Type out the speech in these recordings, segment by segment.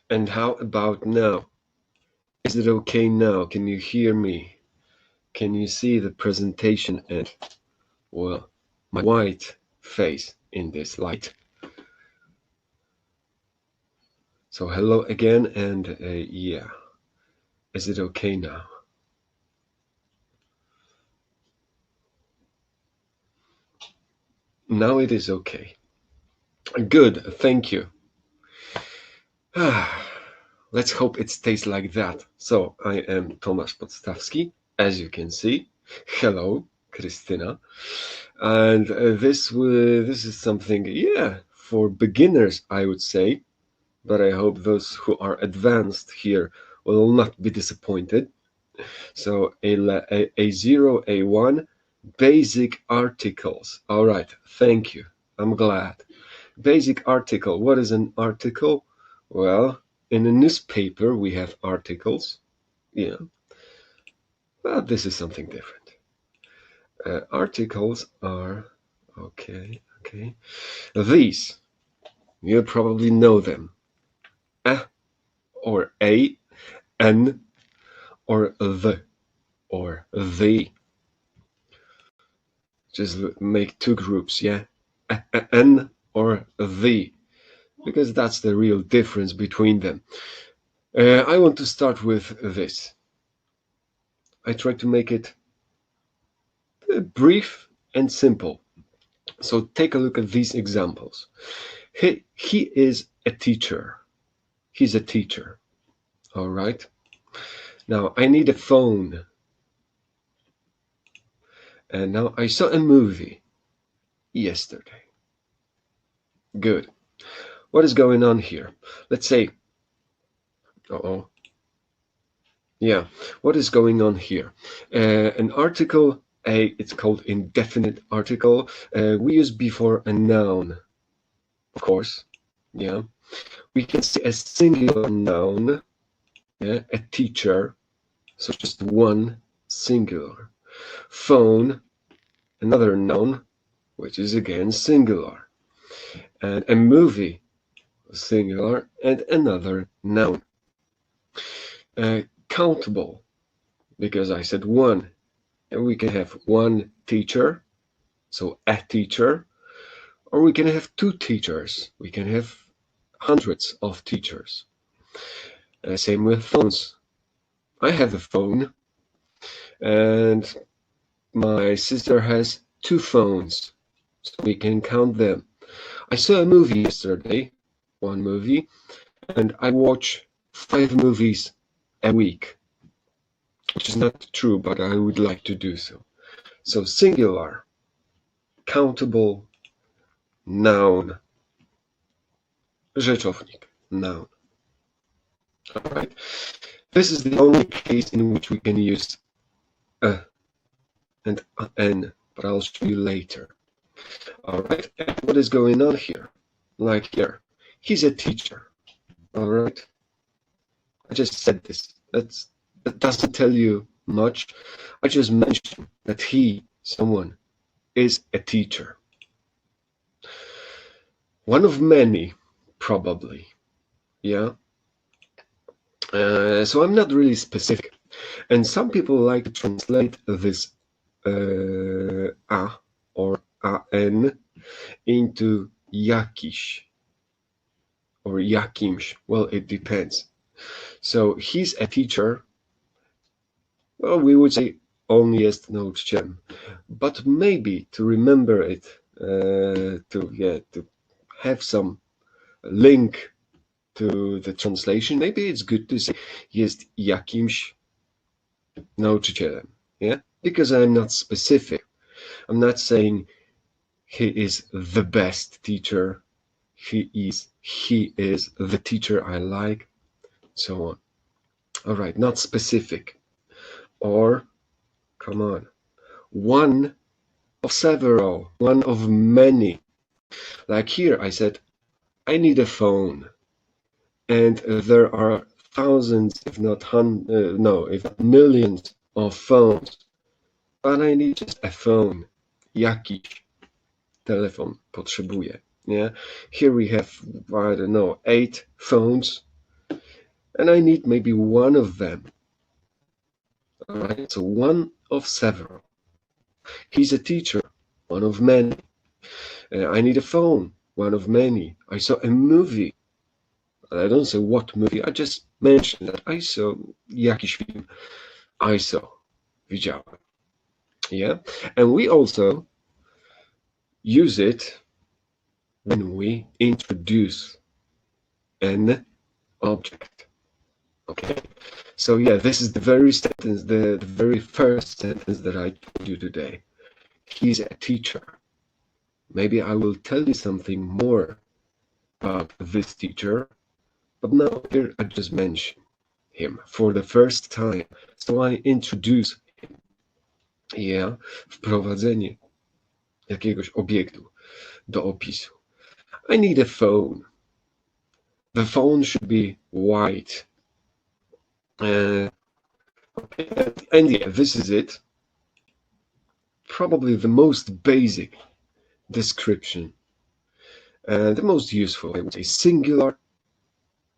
And how about now? Is it okay now? Can you hear me? Can you see the presentation and, well, my white face in this light? So hello again, and yeah, is it okay now? Now it is okay. Good, thank you. Let's hope it stays like that. So I am Tomasz Podstawski, as you can see. Hello, Krystyna. And this is something, yeah, for beginners, I would say. But I hope those who are advanced here will not be disappointed. So A0, A1, basic articles. All right, thank you. I'm glad. Basic article. What is an article? Well, in a newspaper we have articles. Yeah, but this is something different. Articles are okay. These, you probably know them. A or a, an or the or the. Just make two groups, yeah? An or the, because that's the real difference between them. I want to start with this. I try to make it brief and simple. So take a look at these examples. He is a teacher. He's a teacher. All right. Now I need a phone. And now I saw a movie yesterday. Good. What is going on here? Let's say, yeah, what is going on here? An article, it's called indefinite article. We use before a noun, of course. Yeah, we can say a singular noun, yeah, a teacher, so just one singular. Phone, another noun, which is again singular. And a movie, singular, and another noun. Countable, because I said one. And we can have one teacher, so a teacher, or we can have two teachers. We can have hundreds of teachers. Same with phones. I have a phone, and my sister has two phones, so we can count them. I saw a movie yesterday, one movie, and I watch 5 movies a week, which is not true, but I would like to do so. So singular, countable, noun, rzeczownik, noun. All right. This is the only case in which we can use a and an, but I'll show you later. All right. And what is going on here? Like here, he's a teacher. All right. I just said this. That doesn't tell you much. I just mentioned that someone, is a teacher. One of many, probably. Yeah. So I'm not really specific. And some people like to translate this a or an into jakiś or jakimś. Well, it depends. So he's a teacher. Well, we would say on jest nauczycielem, but maybe to remember it, to have some link to the translation, maybe it's good to say jest jakimś nauczycielem. Yeah, because I'm not specific. I'm not saying he is the best teacher. He is the teacher I like, so on. All right, not specific. Or, come on, one of several, one of many. Like here, I said, I need a phone. And there are thousands, if not millions of phones. But I need just a phone. Jakiś telefon potrzebuję. Yeah. Here we have, I don't know, 8 phones. and I need maybe one of them. All right, so one of several. He's a teacher, one of many. I need a phone, one of many. I saw a movie. I don't say what movie, I just mentioned that I saw jakiś film. I saw, widziałem. Yeah, and we also use it when we introduce an object. Okay, so yeah, this is the very sentence, the very first sentence that I told you today. He's a teacher. Maybe I will tell you something more about this teacher, but now here I just mention him for the first time. So I introduce him. Yeah, wprowadzenie jakiegoś obiektu do opisu. I need a phone. The phone should be white. Okay, and yeah, this is it. Probably the most basic description. The most useful, I would say, singular,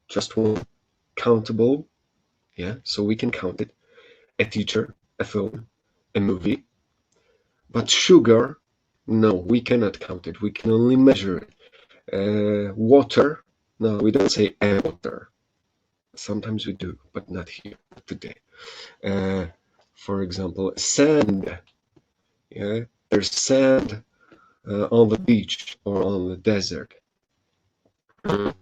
just one, countable, yeah, so we can count it. A teacher, a phone, a movie. But sugar, no, we cannot count it. We can only measure it. Water, no, we don't say a water. Sometimes we do, but not here today. For example, sand. Yeah, there's sand on the beach or on the desert. All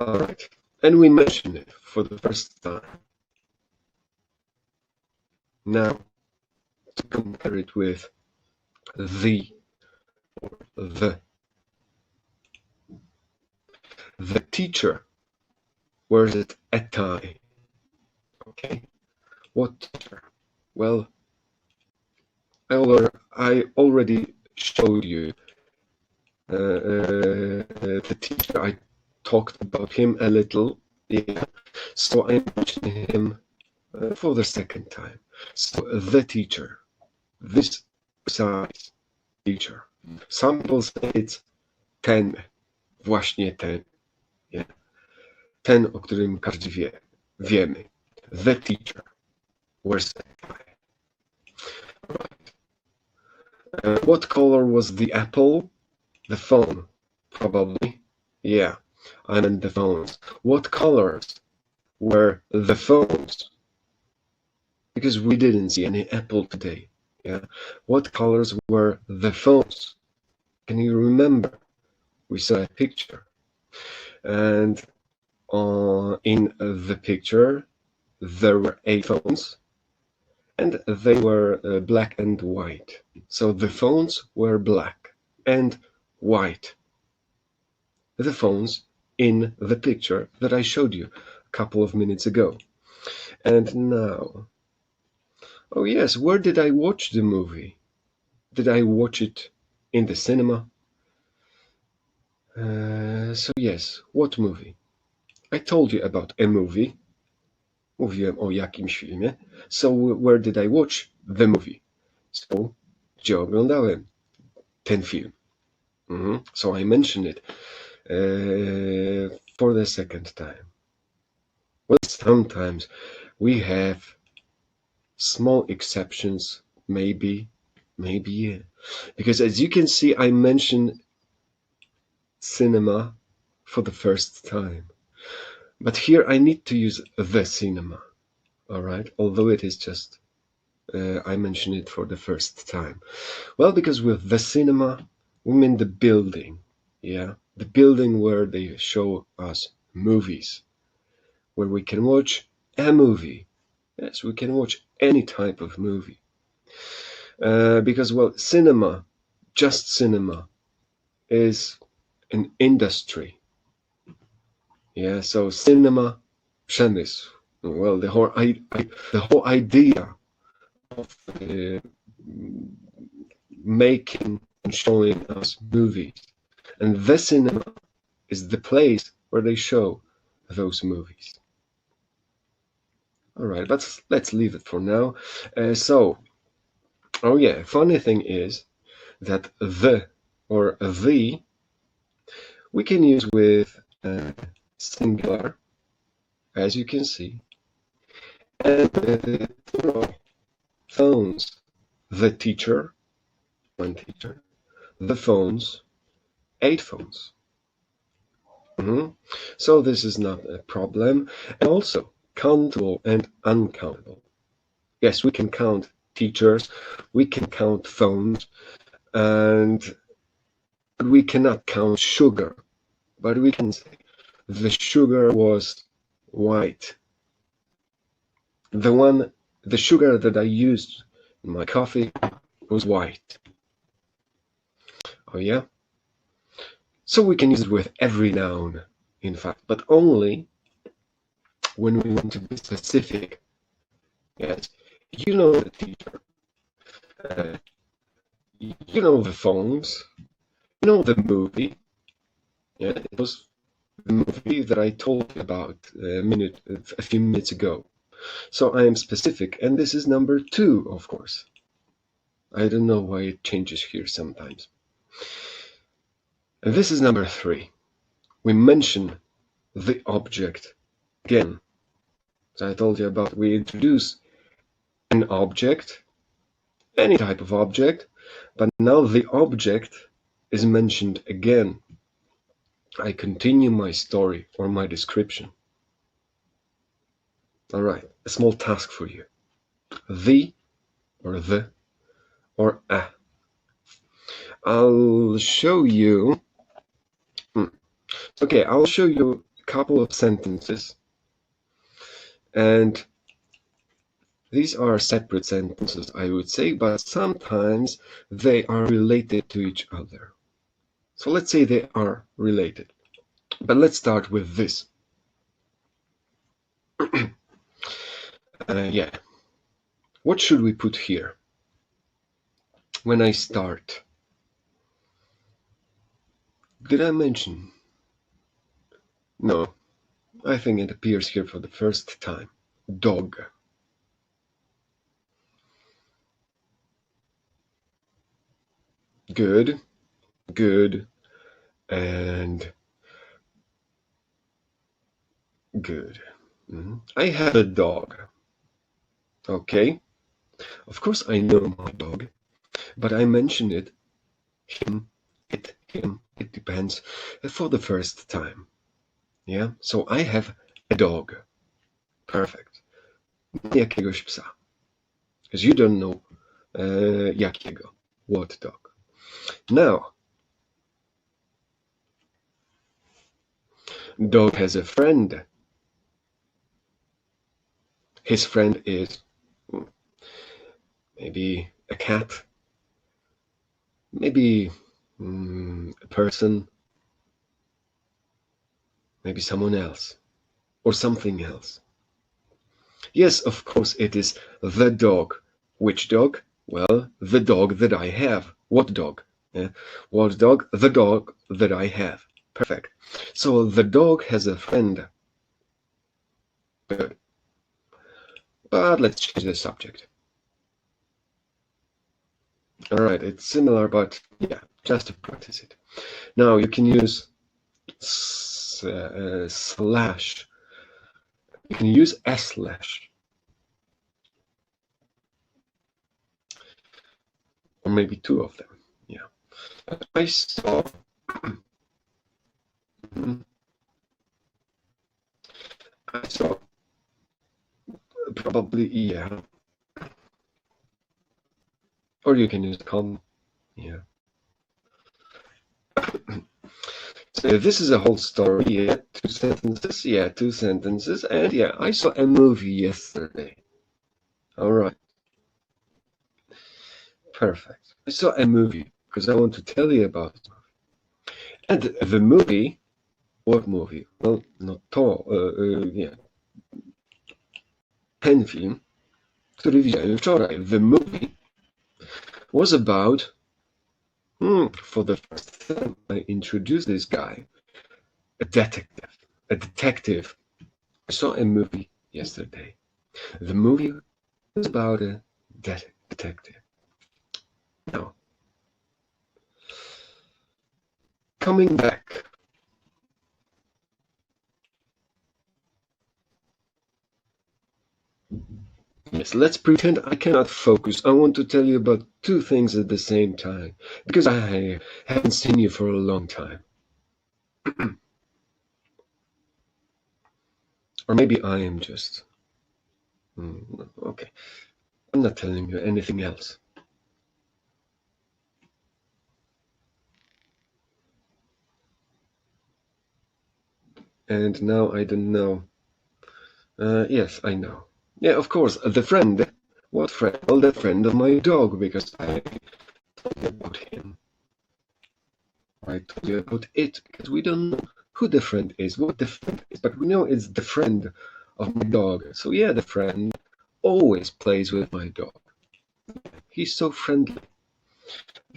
right, and we mentioned it for the first time. Now, to compare it with the or the teacher wears it a tie. Okay, what teacher? Well, I already showed you the teacher. I talked about him a little, yeah. So I mentioned him for the second time. So the teacher, this precise teacher. Some people say it's ten, właśnie ten, yeah. Ten, o którym każdy wie, wiemy. The teacher. Where's the tie? Right. What color was the apple? The phone, probably. Yeah, I meant the phones. What colors were the phones? Because we didn't see any apple today. Yeah. What colors were the phones? Can you remember? We saw a picture. And in the picture, there were 8 phones. And they were black and white. So the phones were black and white. The phones in the picture that I showed you a couple of minutes ago. And now, oh yes, where did I watch the movie? Did I watch it in the cinema? So yes, what movie? I told you about a movie. Mówiłem o jakimś filmie. So where did I watch the movie? So, gdzie oglądałem ten film? So I mentioned it for the second time. Well, sometimes we have small exceptions, maybe, yeah. Because as you can see, I mentioned cinema for the first time. But here I need to use the cinema, all right? Although it is just, I mentioned it for the first time. Well, because with the cinema, we mean the building, yeah? The building where they show us movies, where we can watch a movie. Yes, we can watch any type of movie. Because, well, cinema, just cinema, is an industry. Yeah, so cinema, przemysł. Well, the whole idea of making and showing us movies, and the cinema is the place where they show those movies. All right, let's leave it for now. Oh yeah, funny thing is that the or we can use with singular as you can see. And plural, phones, the teacher, one teacher, the phones, 8 phones. So this is not a problem. And also, countable and uncountable. Yes, we can count teachers, we can count phones, and we cannot count sugar. But we can say the sugar was white. The sugar that I used in my coffee was white. Oh yeah? So we can use it with every noun, in fact, but only when we want to be specific. Yes, you know the teacher, uh, you know the phones, you know the movie. Yeah, it was the movie that I told you about a few minutes ago. So I am specific, and this is number 2, of course. I don't know why it changes here sometimes. And this is number 3. We mention the object again. So I told you about we introduce an object, any type of object, but now the object is mentioned again. I continue my story or my description. All right, a small task for you. The or the or a. I'll show you. Okay, I'll show you a couple of sentences, and these are separate sentences, I would say, but sometimes they are related to each other. So let's say they are related. But let's start with this. Yeah. What should we put here? When I start. Did I mention? No. I think it appears here for the first time. Dog. Good. Good. And good. I have a dog. Okay. Of course I know my dog, but I mention it, him, it depends, for the first time. Yeah, so I have a dog. Perfect. Jakiegoś psa. Because you don't know jakiego, what dog. Now, dog has a friend. His friend is maybe a cat, maybe a person, maybe someone else, or something else. Yes, of course, it is the dog. Which dog? Well, the dog that I have. What dog? Yeah. What dog? The dog that I have. Perfect. So the dog has a friend. Good. But let's change the subject. All right, it's similar, but yeah, just to practice it. Now you can use slash. You can use a slash. Or maybe 2 of them. Yeah. I saw. I saw. Probably, yeah. Or you can use comma. Yeah. So this is a whole story. Yeah, 2 sentences. Yeah, 2 sentences. And yeah, I saw a movie yesterday. All right. Perfect. I saw a movie because I want to tell you about it. And the movie, what movie? Well, not to, yeah. Ten film, który widziałem wczoraj. The movie was about, for the first time, I introduced this guy, a detective. A detective. I saw a movie yesterday. The movie was about a detective. Now, coming back. Yes, let's pretend I cannot focus. I want to tell you about two things at the same time, because I haven't seen you for a long time. Or maybe I am just... okay, I'm not telling you anything else. And now I don't know. Yes, I know. Yeah, of course, the friend. What friend? Well, the friend of my dog, because I told you about him. I told you about it, because we don't know who the friend is, what the friend is, but we know it's the friend of my dog. So yeah, the friend always plays with my dog. He's so friendly.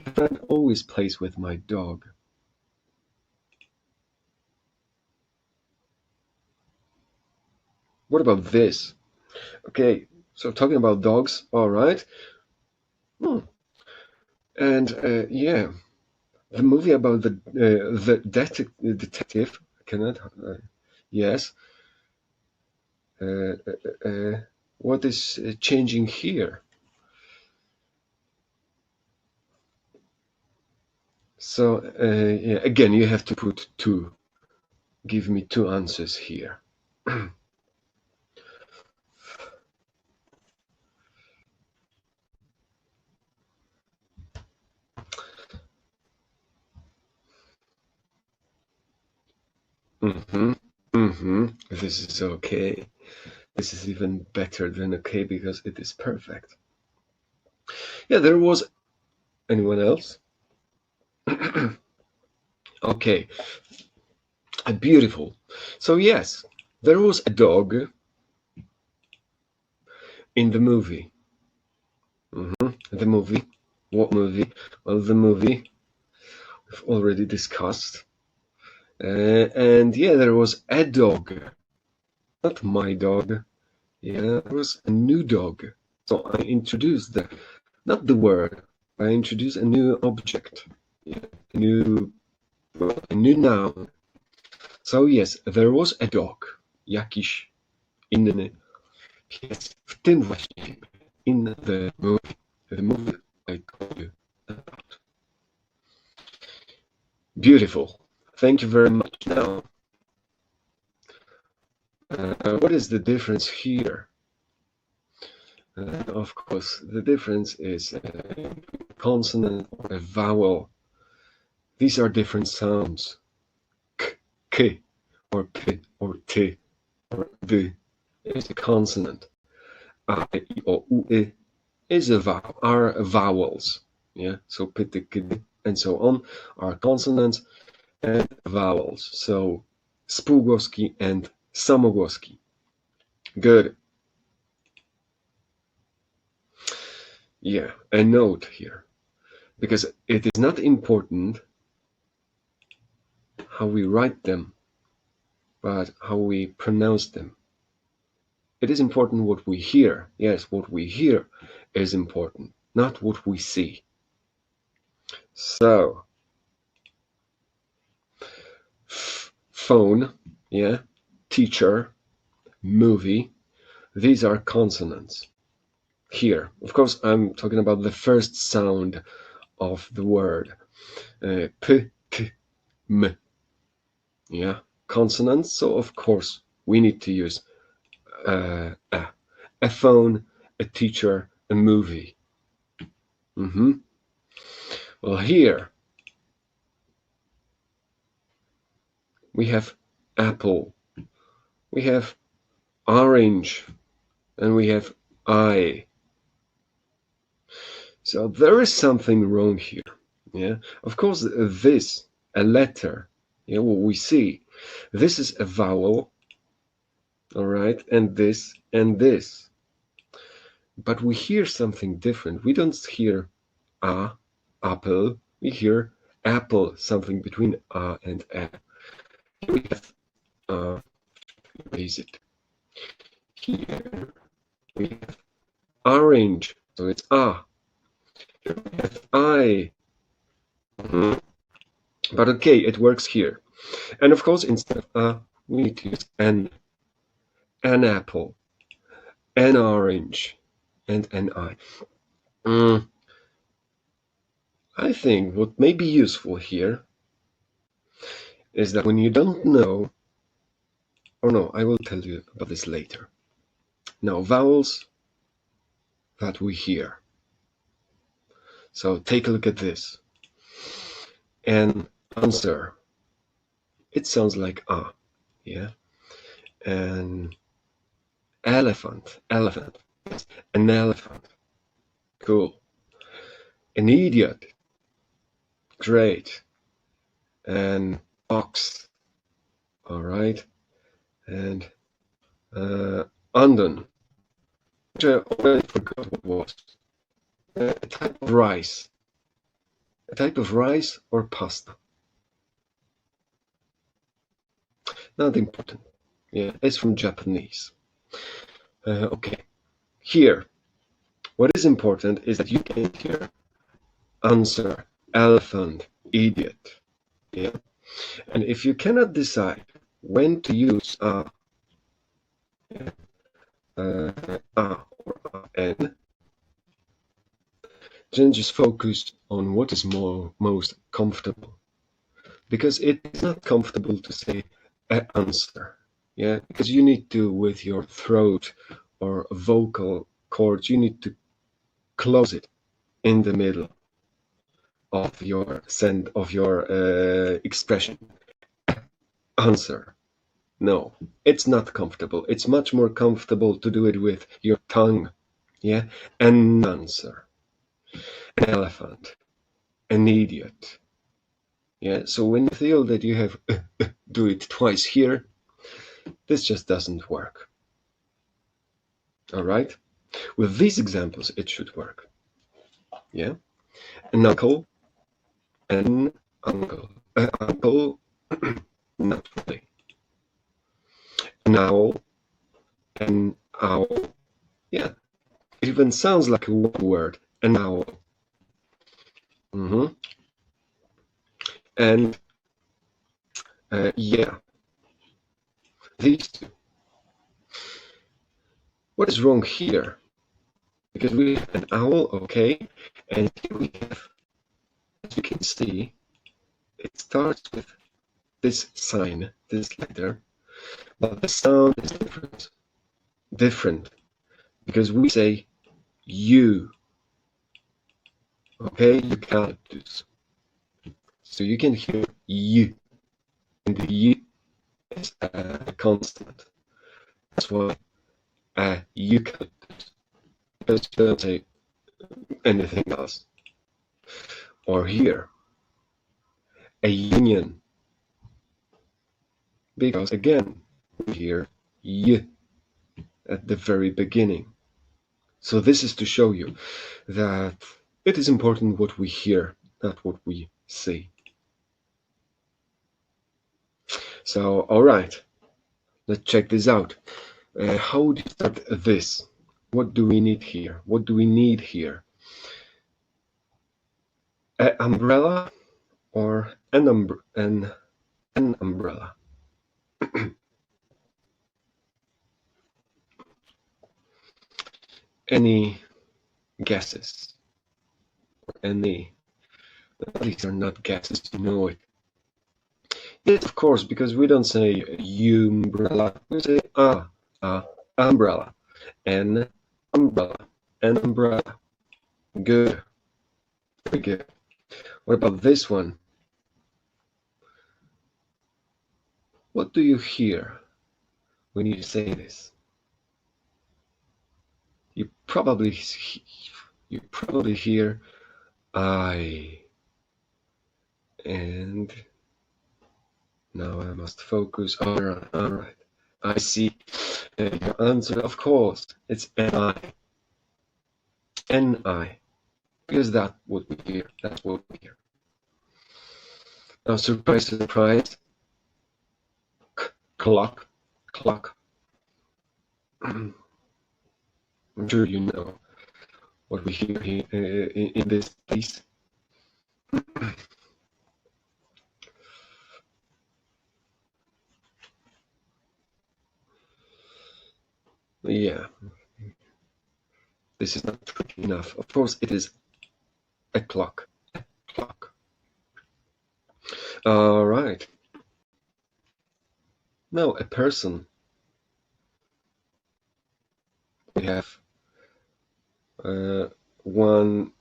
The friend always plays with my dog. What about this? Okay, so talking about dogs, all right. And yeah, the movie about the detective. Cannot. Yes. Uh, what is changing here? So yeah, again, you have to put two. Give me two answers here. This is okay. This is even better than okay because it is perfect. Yeah, there was anyone else? Okay, beautiful. So yes, there was a dog in the movie. The movie. What movie? Well, the movie we've already discussed. And yeah, there was a dog. Not my dog. Yeah, there was a new dog. So I introduced not the word, I introduced a new object. Yeah, a new noun. So yes, there was a dog. Jakiś inny pies. W tym właśnie filmie. In the movie. The movie I told you about. Beautiful. Thank you very much. Now, what is the difference here? Of course, the difference is a consonant or a vowel. These are different sounds. K, k, or p, or t, or d is a consonant. A, I, o, u, I is a vowel, are vowels. Yeah, so p, t, k, d, and so on are consonants and vowels. So spółgłoski and samogłoski. Good. Yeah, a note here, because it is not important how we write them, but how we pronounce them. It is important what we hear. Yes, what we hear is important, not what we see. So, phone, yeah, teacher, movie, these are consonants. Here, of course, I'm talking about the first sound of the word. P, k, m. Yeah, consonants. So, of course, we need to use a phone, a teacher, a movie. Well, here we have apple, we have orange, and we have eye. So there is something wrong here. Yeah, of course, this, a letter, yeah, what we see, this is a vowel, all right, and this and this. But we hear something different. We don't hear a, apple. We hear apple, something between a and a. Here we have erase it. Here we have orange, so it's a. Here we have I. But okay, it works here. And of course, instead of a, we need to use an apple. an orange, and an eye. I think what may be useful here is that when you don't know, or no, I will tell you about this later. Now, vowels that we hear. So take a look at this. An answer. It sounds like ah, yeah. An elephant, elephant. An elephant. Cool. An idiot. Great. An ox. All right. And undone. Which I already forgot what was. A type of rice. A type of rice or pasta. Not important. Yeah, it's from Japanese. Okay. Here, what is important is that you can hear answer, elephant, idiot. Yeah. And if you cannot decide when to use or n, then just focus on what is most comfortable. Because it is not comfortable to say answer. Yeah, because you need to, with your throat or vocal cords, you need to close it in the middle of your expression. Answer. No, it's not comfortable. It's much more comfortable to do it with your tongue. Yeah, an answer, an elephant, an idiot. Yeah, so when you feel that you have do it twice here, this just doesn't work. All right, with these examples, it should work. Yeah, an uncle, an uncle, uncle, not really. An owl, an owl. Yeah, it even sounds like a word, an owl. And yeah, these two. What is wrong here? Because we have an owl, okay, and here we have, as you can see, it starts with this sign, this letter, but the sound is different, because we say you, okay, eucalyptus. So you can hear you, and the you is a constant. That's why eucalyptus, because you don't say anything else. Or here, a union, because again, we hear y at the very beginning. So this is to show you that it is important what we hear, not what we see. So, all right, let's check this out. How do you start this? What do we need here? What do we need here? An umbrella or an umbrella? Any guesses? Any? These are not guesses, you know it. Yes, of course, because we don't say umbrella, we say umbrella, an umbrella, an umbrella. Good, very good. What about this one? What do you hear when you say this? You probably hear I, and now I must focus. All right. I see your answer. Of course, it's ni, because that's what we hear. That's what we hear. Now, surprise, surprise. Clock. I'm sure you know what we hear here in this piece. Yeah, This is not tricky enough. Of course, it is a clock. A clock. All right. Now, a person. We have one.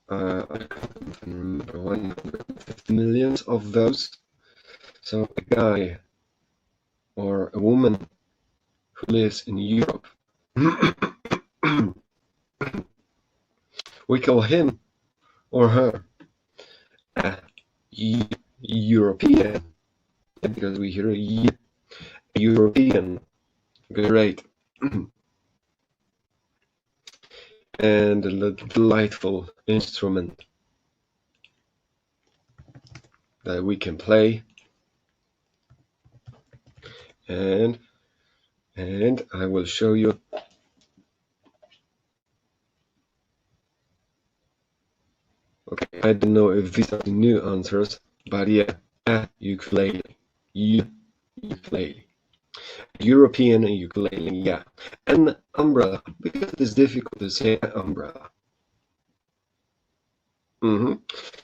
I can't even remember, 150 million of those. So a guy or a woman who lives in Europe, we call him or her a European, because we hear European. Great. And a delightful instrument that we can play. And I will show you. Okay, I don't know if these are the new answers, but yeah, a ukulele. Ukulele. European ukulele, yeah. An umbrella, because it is difficult to say umbrella. And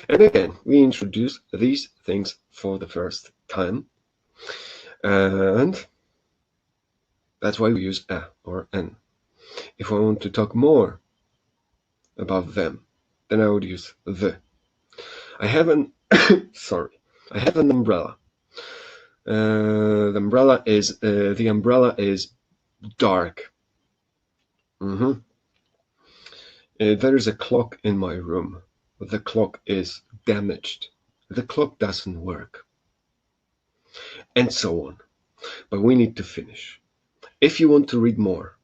again, we introduce these things for the first time. And that's why we use a or an. If I want to talk more about them, then I would use the. I have an I have an umbrella. The umbrella is dark. There is a clock in my room. The clock is damaged. The clock doesn't work. And so on. But we need to finish. If you want to read more,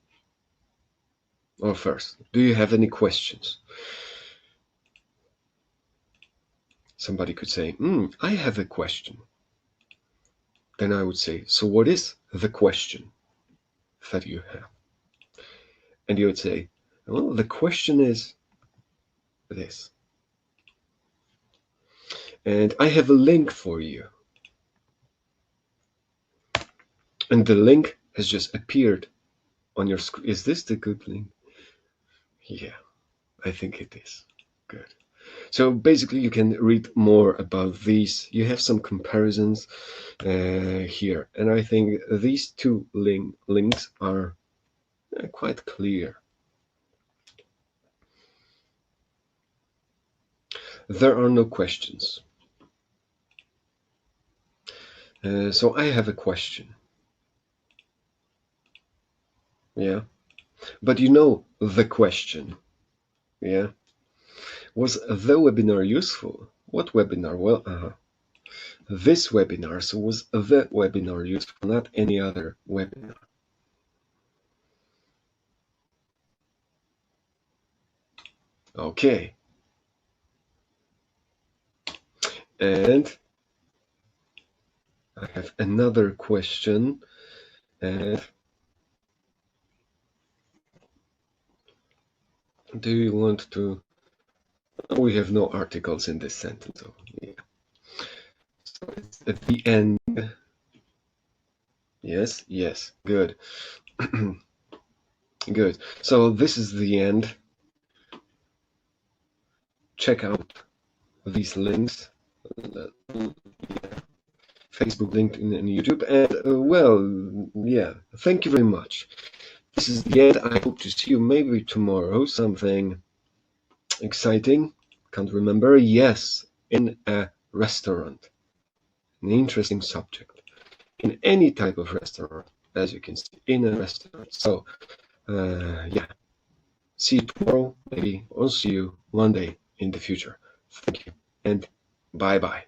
or first, do you have any questions? Somebody could say, I have a question. Then I would say, so what is the question that you have? And you would say, well, the question is this. And I have a link for you. And the link has just appeared on your screen. Is this the good link? Yeah, I think it is. Good. So basically you can read more about these. You have some comparisons here. And I think these two links are quite clear. There are no questions. So I have a question. Yeah. But you know the question. Yeah. Was the webinar useful? What webinar? Well, this webinar. So was the webinar useful, not any other webinar? Okay. And I have another question. And do you want to? We have no articles in this sentence. So, yeah. So it's at the end. Yes, yes, good. Good. So this is the end. Check out these links. Facebook, LinkedIn, and YouTube. And well, yeah, thank you very much. This is the end. I hope to see you maybe tomorrow. Something exciting. Can't remember. Yes, in a restaurant. An interesting subject. In any type of restaurant, as you can see, in a restaurant. So, yeah. See you tomorrow, maybe, or see you one day in the future. Thank you, and bye-bye.